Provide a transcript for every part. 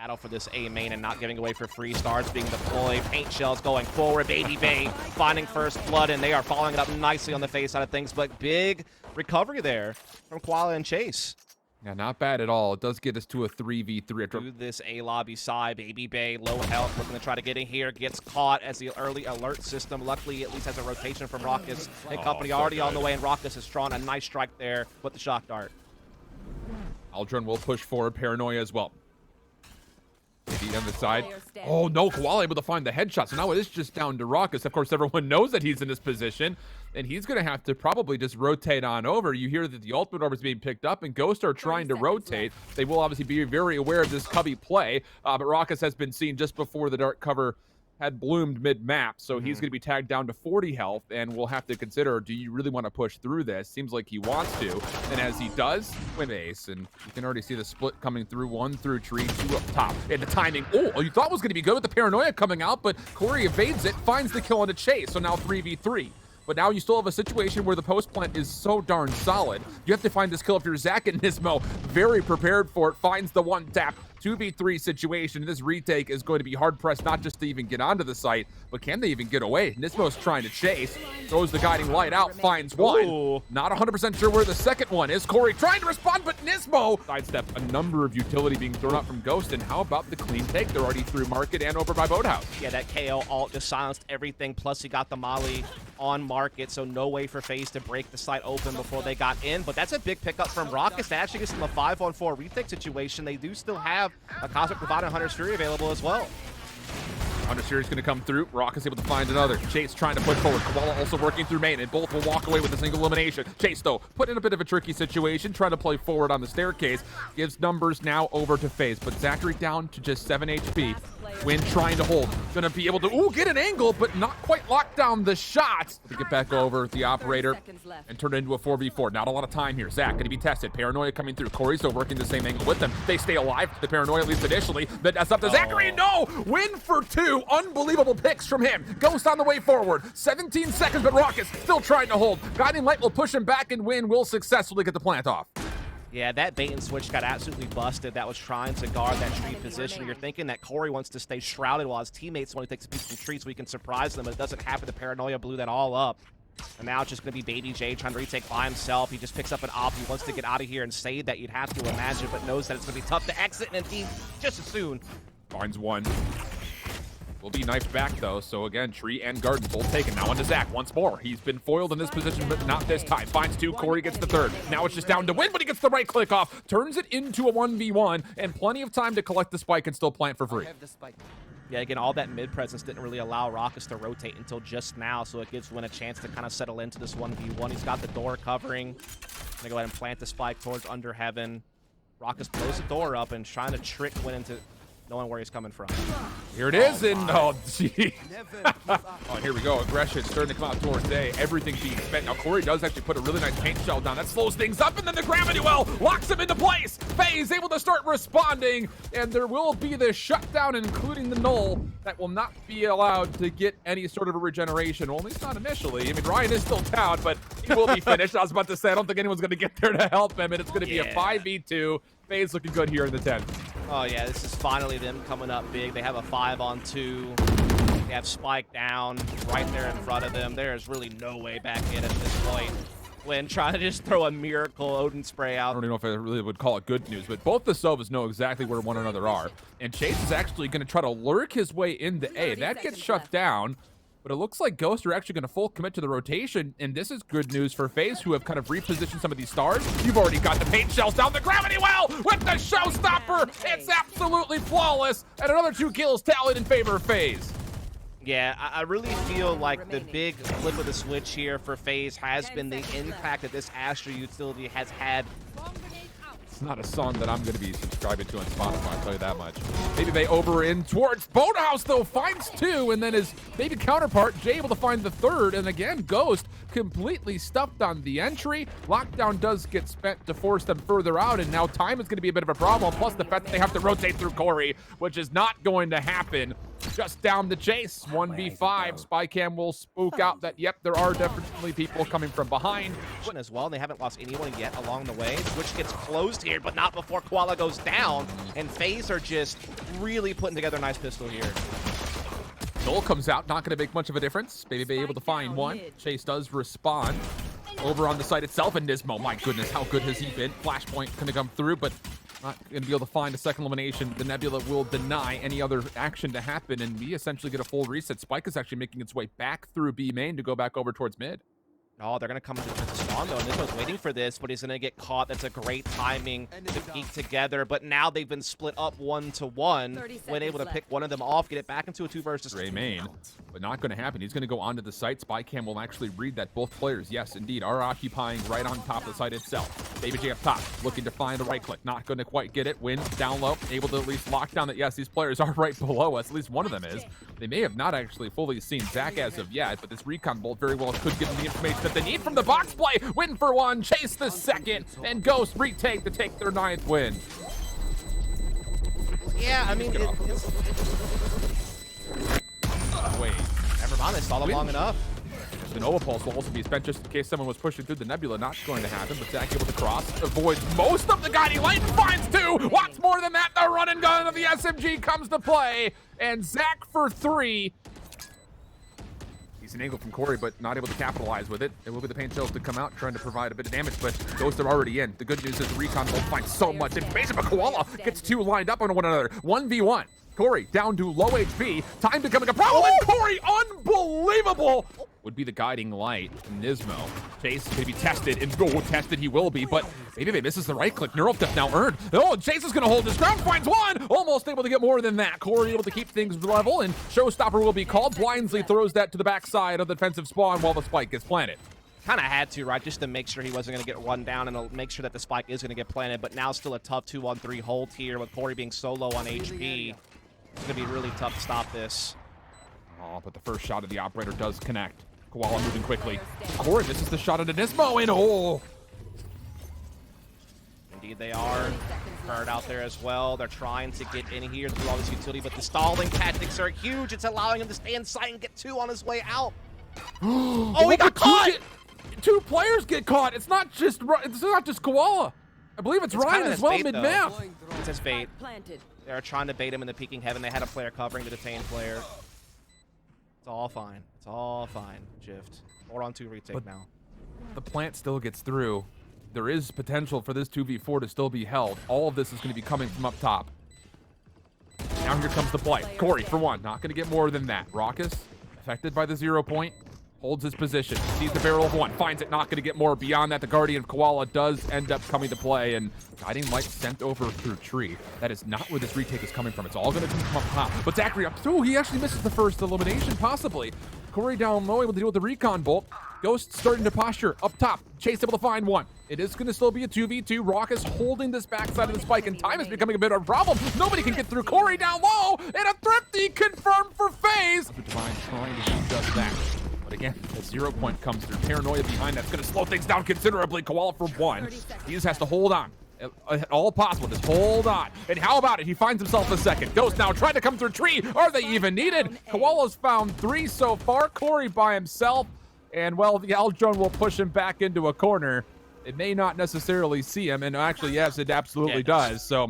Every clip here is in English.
Battle for this A main and not giving away for free. Stars being deployed. Paint shells going forward. babybay finding first blood, and they are following it up nicely on the Faze side of things. But big recovery there from Koala and Chase. Yeah, not bad at all. It does get us to a 3v3. Do this A lobby side. babybay, low health, looking to try to get in here. Gets caught as the early alert system. Luckily, at least has a rotation from rawkus and company already on the way, and rawkus has drawn a nice strike there with the shock dart. Aldrin will push forward. Paranoia as well. Maybe on the side. Oh no, Koala able to find the headshot. So now it is just down to rawkus. Of course, everyone knows that he's in this position, and he's going to have to probably just rotate on over. You hear that the ultimate orb is being picked up, and Ghost are trying to rotate. They will obviously be very aware of this cubby play, but rawkus has been seen just before the dark cover had bloomed mid-map, so he's going to be tagged down to 40 health, and we'll have to consider, do you really want to push through this? Seems like he wants to, and as he does, win ace, and you can already see the split coming through, 1 through tree, 2 up top, and the timing, oh, you thought was going to be good with the paranoia coming out, but Corey evades it, finds the kill on a chase, so now 3v3. But now you still have a situation where the post plant is so darn solid. You have to find this kill if you're Zach, and Nismo, very prepared for it, finds the one tap. 2v3 situation. This retake is going to be hard pressed not just to even get onto the site, but can they even get away? Nismo's trying to chase, throws the guiding light out, finds one. Ooh. Not 100% sure where the second one is. Corey trying to respond, but Nismo sidestep. A number of utility being thrown out from Ghost, and how about the clean take? They're already through market and over by boathouse. Yeah, that KO ult just silenced everything, plus he got the molly on market, so no way for Faze to break the site open before they got in. But that's a big pickup from rawkus. That actually gets them a 5-on-4 retake situation. They do still have a Cosmic Provider and Hunter's Fury available as well. Hunter's Fury is going to come through. rawkus able to find another. Chase trying to push forward. Koala also working through main, and both will walk away with a single elimination. Chase, though, put in a bit of a tricky situation, trying to play forward on the staircase. Gives numbers now over to Faze, but Zachareee down to just 7 HP. Win trying to hold. Going to be able to, get an angle, but not quite lock down the shot. To get back over the operator and turn it into a 4v4. Not a lot of time here. Zach going to be tested. Paranoia coming through. Corey still working the same angle with them. They stay alive. The Paranoia, at least initially. But that's up to Zachareee. No! Win for 2. Unbelievable picks from him. Ghost on the way forward. 17 seconds, but rawkus still trying to hold. Guiding Light will push him back, and Win will successfully get the plant off. Yeah, that bait and switch got absolutely busted. That was trying to guard that tree position. You're thinking that Corey wants to stay shrouded while his teammates want to take a piece from trees so he can surprise them, but it doesn't happen. The Paranoia blew that all up. And now it's just going to be babybay trying to retake by himself. He just picks up an op. He wants to get out of here and save that, you'd have to imagine, but knows that it's going to be tough to exit, and indeed, just as soon. Finds one. Will be knifed back, though, so again, tree and garden both taken. Now onto Zach once more. He's been foiled in this position, but not this time. Finds 2, Corey gets the 3rd. Now it's just down to Win, but he gets the right click off. Turns it into a 1v1, and plenty of time to collect the spike and still plant for free. Yeah, again, all that mid presence didn't really allow rawkus to rotate until just now, so it gives Win a chance to kind of settle into this 1v1. He's got the door covering. Gonna go ahead and plant the spike towards under heaven. rawkus blows the door up and trying to trick Win into knowing where he's coming from. Here it is, and oh, gee. Oh, here we go. Aggression starting to come out towards A. Everything being spent. Now, Corey does actually put a really nice paint shell down. That slows things up, and then the gravity well locks him into place. Faze able to start responding, and there will be the shutdown, including the null, that will not be allowed to get any sort of a regeneration. Well, at least not initially. I mean, Ryan is still down, but he will be finished. I was about to say, I don't think anyone's going to get there to help him, and it's going to be a 5v2. Faze looking good here in the 10. Oh yeah, this is finally them coming up big. They have a 5-on-2. They have Spike down right there in front of them. There is really no way back in at this point. When trying to just throw a miracle Odin spray out. I don't even know if I really would call it good news, but both the Sovas know exactly where one another are. And Chase is actually going to try to lurk his way into A. That gets shut down. But it looks like Ghost are actually going to full commit to the rotation, and this is good news for Faze, who have kind of repositioned some of these stars. You've already got the paint shells down the gravity well with the showstopper. It's absolutely flawless, and another 2 kills tallied in favor of Faze. Yeah, I really feel like the big flip of the switch here for Faze has been the impact that this Astra utility has had. It's not a song that I'm going to be subscribing to on Spotify, I'll tell you that much. Babybay over in towards Boathouse, though, finds 2, and then his baby counterpart, Jay, able to find the 3rd, and again, Ghost completely stuffed on the entry. Lockdown does get spent to force them further out, and now time is going to be a bit of a problem, plus the fact that they have to rotate through Corey, which is not going to happen. just down the chase. 1v5. Spycam will spook out that, yep, there are definitely people coming from behind. As well, they haven't lost anyone yet along the way. Switch gets closed here, but not before Koala goes down. And Faze are just really putting together a nice pistol here. Soul comes out, not going to make much of a difference. babybay able to find one. Chase does respond over on the site itself, and Nismo, my goodness, how good has he been? Flashpoint going to come through, but not going to be able to find a second elimination. The Nebula will deny any other action to happen, and we essentially get a full reset. Spike is actually making its way back through B main to go back over towards mid. Oh, they're going to come into the spawn, though, and Nismo's waiting for this, but he's going to get caught. That's a great timing to peek together, but now they've been split up 1-to-1. When able to pick one of them off, get it back into a 2 versus 2. Main, but not going to happen. He's going to go onto the site. Spycam will actually read that both players, yes, indeed, are occupying right on top of the site itself. babybay up top, looking to find a right click. Not going to quite get it. Wins down low, able to at least lock down that, yes, these players are right below us. At least one of them is. They may have not actually fully seen Zach as of yet, but this recon bolt very well could give them the information that they need from the box play. Win for one, chase the second, and Ghost retake to take their 9th win. Yeah, I mean, Wait. Never mind, they stalled him long enough. The Nova Pulse will also be spent just in case someone was pushing through the Nebula. Not going to happen, but Zach able to cross, avoids most of the guiding light, finds 2. What's more than that? The run and gun of the SMG comes to play, and Zach for 3. Decent angle from Corey, but not able to capitalize with it. It will be the Paint Shells to come out, trying to provide a bit of damage, but Ghosts are already in. The good news is the Recon will find so much information, but Koala gets 2 lined up on one another. 1v1. Corey down to low HP. Time becoming a problem, and Corey, unbelievable! Would be the guiding light. Nismo. Chase is going to be tested, and tested he will be, but babybay misses the right click. Neural Theft now earned. Oh, Chase is going to hold his ground, finds 1! Almost able to get more than that. Corey able to keep things level, and Showstopper will be called. Blindly throws that to the backside of the defensive spawn while the spike is planted. Kind of had to, right, just to make sure he wasn't going to get run down and make sure that the spike is going to get planted, but now still a tough 2-on-3 hold here with Corey being so low on HP. It's going to be really tough to stop this. Oh, but the first shot of the operator does connect. Koala moving quickly. Corey, this is the shot of Nismo, and Indeed they are. Bird out there as well. They're trying to get in here through all this utility, but the stalling tactics are huge. It's allowing him to stay in sight and get 2 on his way out. Oh, he got caught! 2 players get caught. It's not just Koala. I believe it's Ryan as well, mid-map. It's his bait. They're trying to bait him in the peeking heaven. They had a player covering the detained player. It's all fine. It's all fine, Jift. 4-on-2 retake but now. The plant still gets through. There is potential for this 2v4 to still be held. All of this is going to be coming from up top. Now here comes the play. Corey, for one, not going to get more than that. Rawkus, affected by the 0 point, holds his position. Sees the barrel of 1, finds it, not going to get more. Beyond that, the Guardian of Koala does end up coming to play, and guiding light sent over through tree. That is not where this retake is coming from. It's all going to come from up top. But Zachareee up through, he actually misses the first elimination, possibly. Corey down low, able to deal with the recon bolt. Ghost starting to posture up top. Chase able to find 1. It is going to still be a 2v2. Rawkus holding this backside of the spike, and time is becoming a bit of a problem. Nobody can get through. Corey down low, and a thrifty confirmed for Faze. Divine trying to do just that. But again, the 0 point comes through. Paranoia behind that's going to slow things down considerably. Koala for 1. He just has to hold on. All possible, just hold on. And how about it? He finds himself a second. Ghost now trying to come through tree. Are they even needed? Koala's found 3 so far. Corey by himself. And, well, the Aldrone will push him back into a corner. It may not necessarily see him, and actually, yes, it absolutely does. So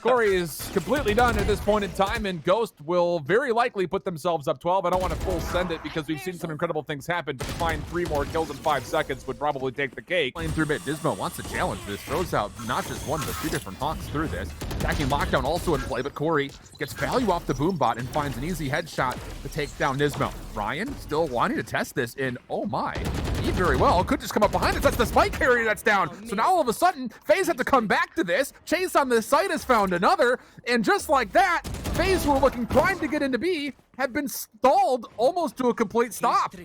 Corey is completely done at this point in time, and Ghost will very likely put themselves up 12. I don't want to full send it because we've seen some incredible things happen, but to find 3 more kills in 5 seconds would probably take the cake. Playing through mid, Nismo wants to challenge this, throws out not just 1, but 2 different hawks through this. Attacking lockdown also in play, but Corey gets value off the boom bot and finds an easy headshot to take down Nismo. Ryan still wanting to test this, and oh my, he very well could just come up behind us. That's the spike carrier that's down. So now all of a sudden, Faze had to come back to this. Chase on this site has found another, and just like that, Faze, who were looking primed to get into B, have been stalled almost to a complete stop.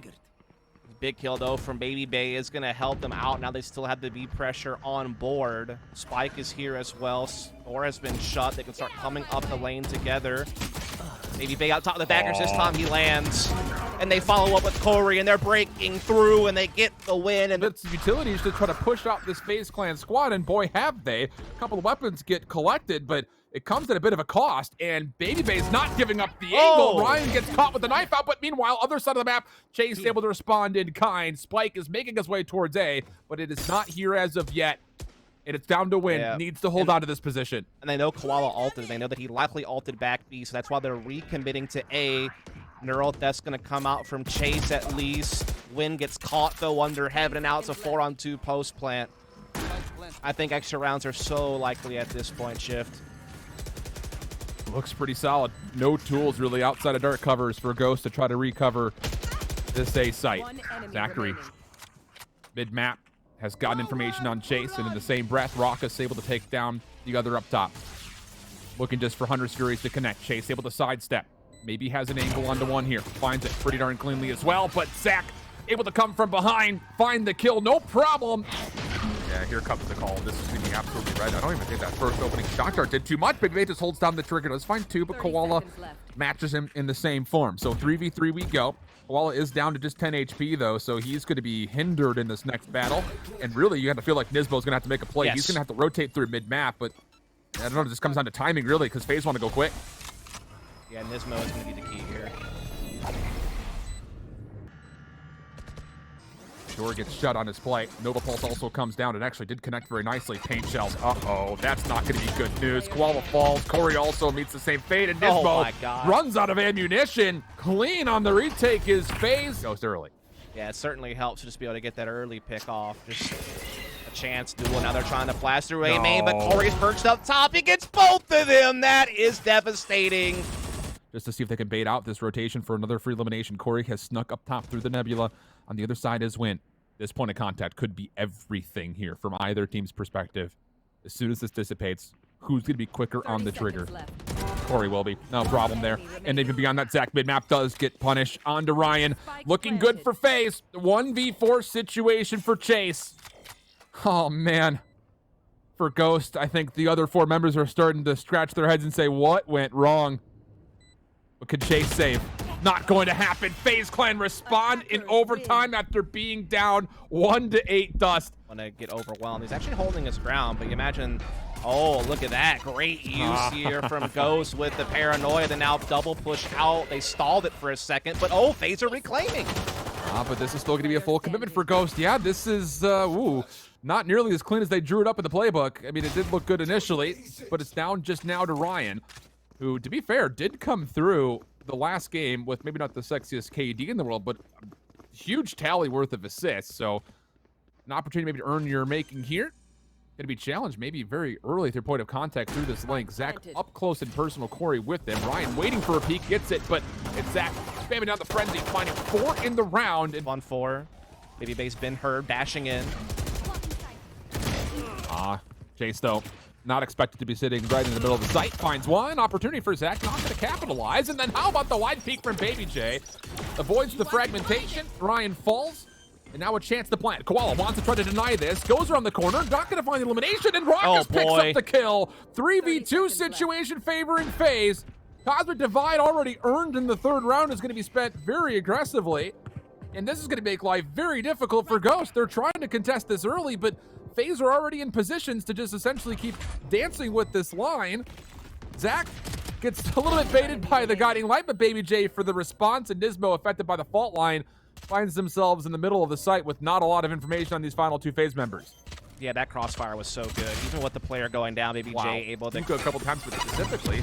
Big kill, though, from babybay is going to help them out. Now they still have the B pressure on board. Spike is here as well. Or has been shut. They can start coming up the lane together. babybay out top of the daggers. This time he lands. And they follow up with Corey, and they're breaking through, and they get the win. And it's utilities to try to push out this FaZe Clan squad, and boy, have they. A couple of weapons get collected, but it comes at a bit of a cost, and babybay's not giving up the angle. Ryan gets caught with the knife out, but meanwhile, other side of the map, Chase able to respond in kind. Spike is making his way towards A, but it is not here as of yet. And it's down to win. Yeah. Needs to hold on to this position. And they know Koala ulted. They know that he likely ulted back B, so that's why they're recommitting to A. Neural Death's going to come out from Chase at least. Win gets caught, though, under heaven, and now it's a 4-on-2 post plant. I think extra rounds are so likely at this point, Shift. Looks pretty solid. No tools really outside of dark covers for Ghost to try to recover this A site. Zachareee, mid-map, has gotten information on Chase, and in the same breath, rawkus able to take down the other up top. Looking just for Hunter's Furies to connect. Chase able to sidestep. Maybe has an angle onto one here. Finds it pretty darn cleanly as well, but Zach able to come from behind, find the kill, no problem. Yeah, here comes the call. This is going to be absolutely right. I don't even think that first opening shot dart did too much. babybay just holds down the trigger. Does fine too, but Koala matches him in the same form. So 3v3 we go. Koala is down to just 10 HP, though, so he's going to be hindered in this next battle. And really, you have to feel like Nisbo's going to have to make a play. Yes. He's going to have to rotate through mid-map, but I don't know, this comes down to timing, really, because Faze want to go quick. Yeah, Nismo is going to be the key here. bjor gets shut on his play. Nova Pulse also comes down and actually did connect very nicely. Paint shells. Uh-oh, that's not going to be good news. Koala falls. Corey also meets the same fate, and Nisbo runs out of ammunition. Clean on the retake is Faze. Goes early. Yeah, it certainly helps to just be able to get that early pick off. Just a chance to do it. Now they're trying to flash through A main, but Corey's perched up top. He gets both of them. That is devastating. Just to see if they can bait out this rotation for another free elimination. Corey has snuck up top through the nebula. On the other side is Win. This point of contact could be everything here from either team's perspective. As soon as this dissipates, who's going to be quicker on the trigger? Corey will be. No problem there. And even beyond that, Zach mid-map does get punished. On to Ryan. Looking good for Faze. 1v4 situation for Chase. Oh, man. For Ghost, I think the other 4 members are starting to scratch their heads and say, what went wrong? What could Chase save? Not going to happen. Faze Clan respond in overtime after being down 1-8 dust. Want to get overwhelmed. He's actually holding his ground, but you imagine, oh, look at that. Great use here from Ghost with the paranoia. They now double push out. They stalled it for a second, but oh, Faze are reclaiming. But this is still going to be a full commitment for Ghost. Yeah, this is, not nearly as clean as they drew it up in the playbook. I mean, it did look good initially, but it's down just now to Ryan, who, to be fair, did come through the last game with maybe not the sexiest KD in the world, but a huge tally worth of assists. So an opportunity maybe to earn your making here. Going to be challenged maybe very early at their point of contact through this link. Zach up close and personal, Corey with them. Ryan waiting for a peek, gets it, but it's Zach spamming down the frenzy, finding 4 in the round. And 1-4. Babybay's been heard, dashing in. Chase, though, not expected to be sitting right in the middle of the site. Finds one opportunity for Zach, not going to capitalize. And then how about the wide peek from babybay? Avoids the fragmentation. Ryan falls. And now a chance to plant. Koala wants to try to deny this. Goes around the corner. Not going to find the elimination. And rawkus picks up the kill. 3v2 situation favoring Faze. Cosmic Divide already earned in the 3rd round is going to be spent very aggressively. And this is going to make life very difficult for Ghost. They're trying to contest this early, but Faze are already in positions to just essentially keep dancing with this line. Zach gets a little bit baited by the guiding light, but babybay for the response, and Nismo affected by the fault line finds themselves in the middle of the site with not a lot of information on these final 2 Faze members. Yeah, that crossfire was so good. Even with the player going down, babybay able to go a couple times with it specifically.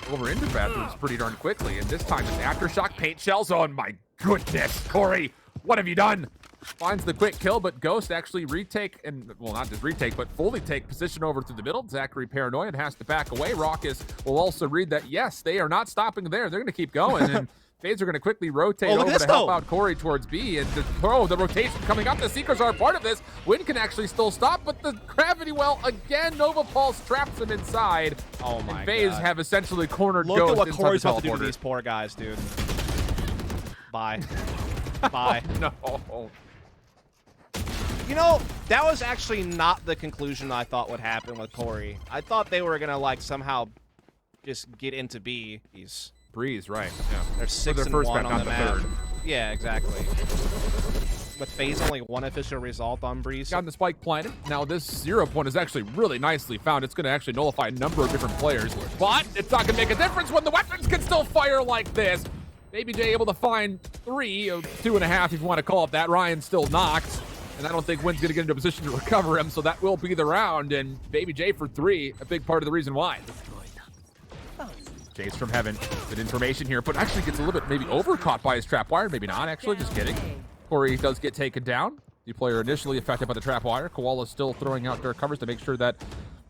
Over into bathrooms pretty darn quickly, and this time it's aftershock paint shells. Oh my goodness, Corey, what have you done? Finds the quick kill, but Ghost actually retake, and well, not just retake, but fully take position over through the middle. Zachareee paranoia and has to back away. Rawkus will also read that, yes, they are not stopping there. They're going to keep going, and Faze are going to quickly rotate over to help out Corey towards B, and the rotation coming up. The Seekers are a part of this. Win can actually still stop, but the gravity well again. Nova Pulse traps him inside. Oh my god. Faze have essentially cornered Ghost. Look at what Corey's about to do to these poor guys, dude. Bye. Bye. No. You know, that was actually not the conclusion I thought would happen with Corey. I thought they were gonna like somehow just get into B. Breeze, right? Yeah. They're 6-1 on the map. Yeah, exactly. with Faze only one official result on Breeze. Got the spike planted. Now this 0 point is actually really nicely found. It's going to actually nullify a number of different players, but it's not going to make a difference when the weapons can still fire like this. babybay able to find 3, or 2.5 if you want to call it that. Ryan's still knocked, and I don't think Wynn's going to get into a position to recover him, so that will be the round, and babybay for 3, a big part of the reason why. Chase from heaven, good information here, but actually gets a little bit maybe overcaught by his trap wire. Maybe not, actually, just kidding. Corey does get taken down. The player initially affected by the trap wire. Koala still throwing out their covers to make sure that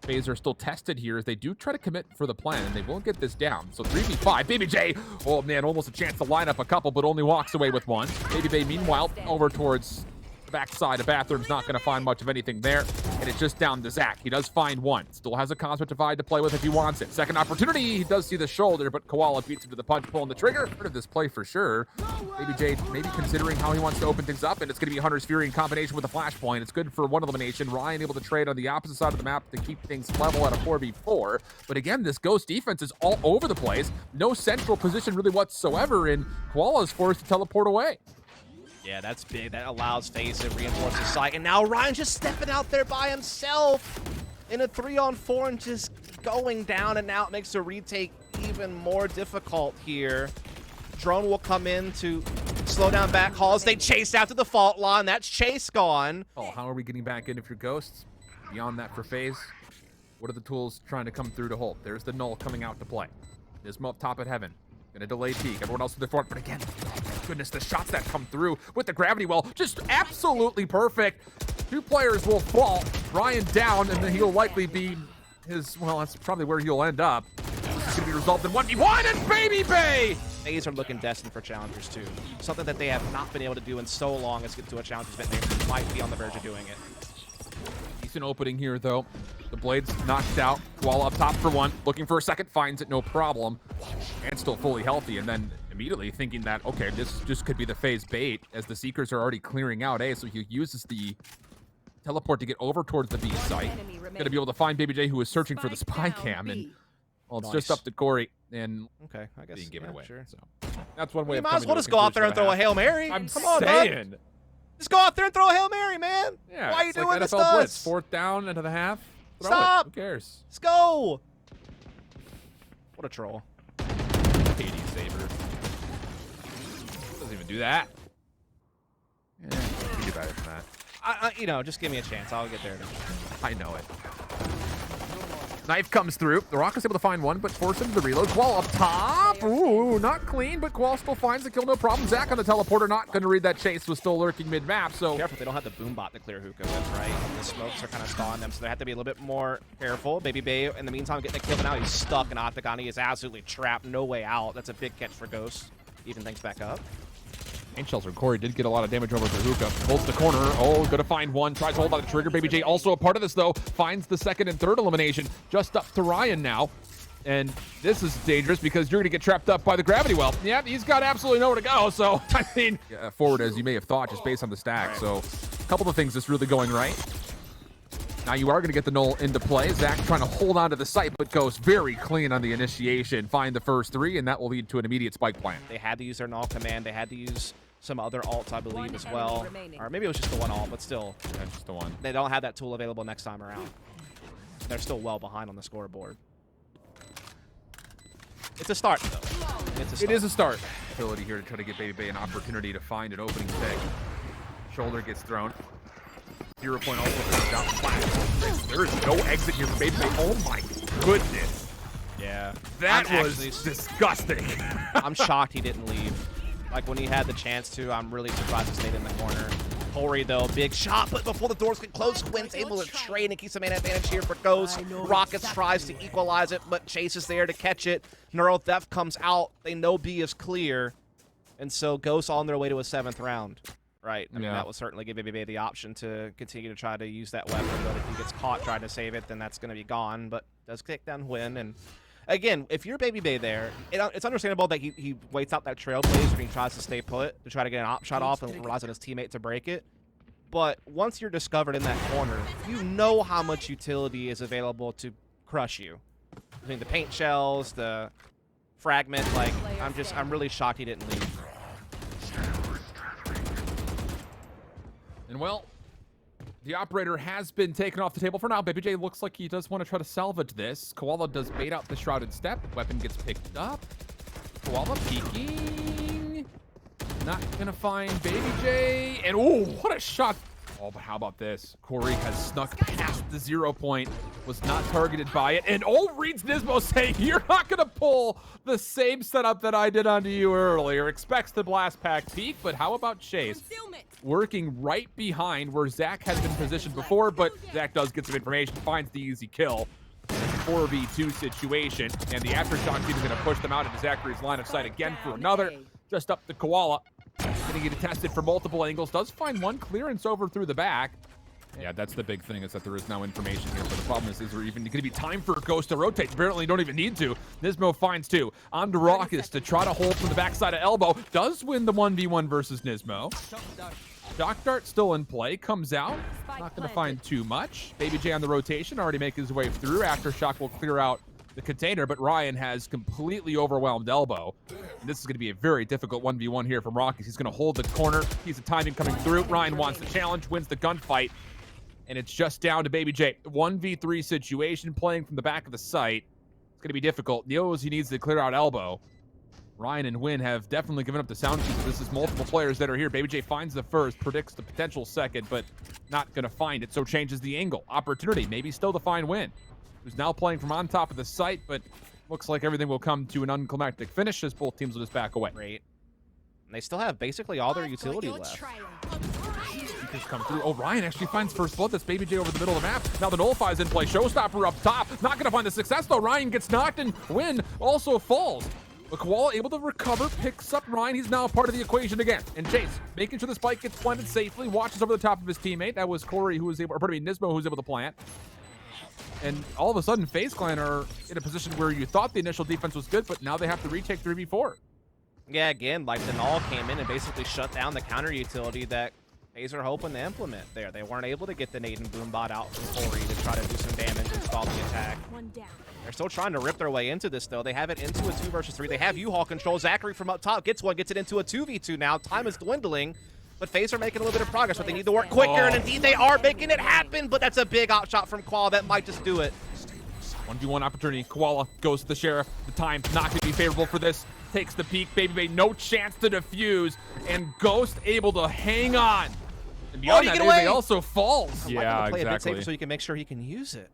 Faze are still tested here as they do try to commit for the plan, and they won't get this down. So 3v5, babybay, oh man, almost a chance to line up a couple, but only walks away with 1. babybay, meanwhile, over towards the backside of bathrooms, not going to find much of anything there, and it's just down to Zach. He does find 1. Still has a Cosmic Divide to play with if he wants it. Second opportunity, he does see the shoulder, but Koala beats him to the punch, pulling the trigger. Part of this play for sure. babybay maybe considering how he wants to open things up, and it's going to be Hunter's Fury in combination with a flashpoint. It's good for 1 elimination. Ryan able to trade on the opposite side of the map to keep things level at a 4v4. But again, this Ghost defense is all over the place. No central position really whatsoever, and Koala is forced to teleport away. Yeah, that's big. That allows Faze to reinforce the site. And now Ryan just stepping out there by himself in a 3-on-4 and just going down. And now it makes the retake even more difficult here. Drone will come in to slow down back hauls. They chase after the fault line. That's Chase gone. Oh, how are we getting back in if you're Ghosts? Beyond that for Faze, what are the tools trying to come through to hold? There's the null coming out to play. Nismo up top at heaven. Gonna delay peek. Everyone else to the front, but again, goodness, the shots that come through with the gravity well, just absolutely perfect. 2 players will fall. Ryan down, and then he'll likely be his, well, that's probably where he'll end up. This is gonna be resolved in 1v1, and babybay! Faze are looking destined for challengers too. Something that they have not been able to do in so long as get to a challengers event. They might be on the verge of doing it. Decent opening here, though. The blade's knocked out. Koala up top for 1. Looking for a second, finds it, no problem. And still fully healthy. And then immediately thinking that, okay, this just could be the Faze bait as the Seekers are already clearing out A. So he uses the teleport to get over towards the B site. Going to be able to find babybay, who is searching for the spy cam. And, well, it's just up to Corey. And okay, I guess being given away. Sure. So that's one way You of might as well just go out there and throw a Hail Mary. I'm Come on, saying. bud. Just go out there and throw a Hail Mary, man. Yeah, why are you doing like this NFL to blitz. us? 4th down into the half. Throw Stop. It. Who cares? Let's go. What a troll. KD saver. Doesn't even do that. Yeah, you can do better than that. You know, just give me a chance. I'll get there. I know it. Knife comes through. The Rawkus able to find 1, but force into the reload. Qual up top. Ooh, not clean, but Qual still finds the kill, no problem. Zach on the teleporter, not going to read that chase, was still lurking mid-map, so... Careful, they don't have the boom bot to clear hookah with, right? The smokes are kind of stalling them, so they have to be a little bit more careful. babybay, in the meantime, getting the kill, but now he's stuck in Octagon. He is absolutely trapped, no way out. That's a big catch for Ghost. Even things back up. Paint Shelter. Corey did get a lot of damage over to hookah. Holds the corner. Oh, gonna find 1. Tries to hold by the trigger. babybay also a part of this, though. Finds the 2nd and 3rd elimination. Just up to Ryan now. And this is dangerous because you're gonna get trapped up by the gravity well. Yeah, he's got absolutely nowhere to go. So, I mean, forward as you may have thought, just based on the stack. Right. So, a couple of things that's really going right. Now you are going to get the null into play. Zach trying to hold on to the site, but goes very clean on the initiation. Find the first 3, and that will lead to an immediate spike plan. They had to use their null command. They had to use some other alts, I believe, as well. Or maybe it was just the 1 alt, but still. Yeah, just the 1. They don't have that tool available next time around. They're still well behind on the scoreboard. It's a start, though. It is a start. Ability here to try to get babybay an opportunity to find an opening pick. Shoulder gets thrown. 0 point also goes down flat. There is no exit here for babybay. Oh my goodness. Yeah. That was disgusting. I'm shocked he didn't leave. Like, when he had the chance to, I'm really surprised he stayed in the corner. Corey, though, big shot, but before the doors get close, Quinn's able to trade and keeps the man advantage here for Ghost. Rawkus tries to equalize it, but Chase is there to catch it. Neural Theft comes out. They know B is clear. And so Ghost on their way to a 7th round. Right. I mean, that will certainly give babybay the option to continue to try to use that weapon. But if he gets caught trying to save it, then that's going to be gone. But does kick down Win. And again, if you're babybay there, it's understandable that he waits out that trailblaze when he tries to stay put to try to get an op shot off and relies on his teammate to break it. But once you're discovered in that corner, you know how much utility is available to crush you. Between the paint shells, the fragment, like, I'm really shocked he didn't leave. And well, the operator has been taken off the table for now. babybay looks like he does want to try to salvage this. Koala does bait out the Shrouded Step. Weapon gets picked up. Koala peeking. Not gonna find babybay. And oh, what a shot. Oh, but how about this? Corey has snuck past the 0 point, was not targeted by it, and reads Nismo saying, you're not gonna pull the same setup that I did onto you earlier. Expects the blast pack peek, but how about Chase? Working right behind where Zach has been positioned before, but Zach does get some information, finds the easy kill. 4v2 situation, and the aftershock's even gonna push them out into Zacharee's line of sight again for another. Just up the Koala. Getting it tested from multiple angles. Does find one clearance over through the back. Yeah, that's the big thing, is that there is now information here. But the problem is there even going to be time for Ghost to rotate? Apparently, you don't even need to. Nismo finds two. On to rawkus to try to hold from the backside of elbow. Does win the 1v1 versus Nismo. Shock dart still in play. Comes out. Not going to find too much. babybay on the rotation. Already making his way through. Aftershock will clear out the container, but Ryan has completely overwhelmed elbow. And this is going to be a very difficult 1v1 here from rawkus. He's going to hold the corner. He's the timing coming through. Ryan wants the challenge, wins the gunfight. And it's just down to babybay. 1v3 situation, playing from the back of the site. It's going to be difficult. Knows he needs to clear out elbow. Ryan and Win have definitely given up the sound cues. This is multiple players that are here. babybay finds the first, predicts the potential second, but not going to find it, so changes the angle. Opportunity, maybe still to find Win, who's now playing from on top of the site, but looks like everything will come to an unclimactic finish as both teams will just back away. Great. And they still have basically all their utility left. Just come through. Oh, Ryan actually finds first blood. That's babybay over the middle of the map. Now the nullify's in play. Showstopper up top. Not going to find the success, though. Ryan gets knocked, and Win also falls. But Koala able to recover, picks up Ryan. He's now a part of the equation again. And Chase, making sure the spike gets planted safely, watches over the top of his teammate. That was Corey, who was able, or pardon me, Nismo, who was able to plant. And all of a sudden, Faze Clan are in a position where you thought the initial defense was good, but now they have to retake 3v4. Yeah, again, like the null came in and basically shut down the counter utility that Faze are hoping to implement there. They weren't able to get the nade and boom bot out from Corey to try to do some damage and stall the attack. They're still trying to rip their way into this, though. They have it into a 2 versus 3. They have U-Haul control. Zachareee from up top gets one, gets it into a 2v2 now. Time is dwindling, but Faze are making a little bit of progress, but they need to work quicker, and indeed they are making it happen, but that's a big out shot from Koala. That might just do it. 1v1 opportunity. Koala goes to the Sheriff. The time not going to be favorable for this. Takes the peek. babybay no chance to defuse, and Ghost able to hang on. And beyond that, babybay also falls. Yeah, play exactly. A bit safer so you can make sure he can use it.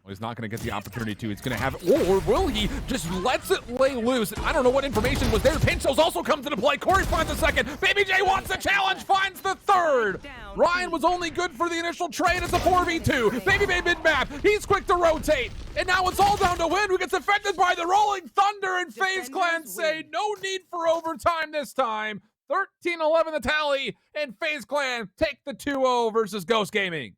Well, he's not going to get the opportunity to. He's going to have it. Or will he? Just lets it lay loose. I don't know what information was there. Pinchos also comes into play. Corey finds the second. babybay wants the challenge, finds the third. Ryan was only good for the initial trade. It's a 4v2. babybay mid-map. He's quick to rotate. And now it's all down to Win, who gets affected by the Rolling Thunder. And Faze Clan say no need for overtime this time. 13-11 the tally. And Faze Clan take the 2-0 versus Ghost Gaming.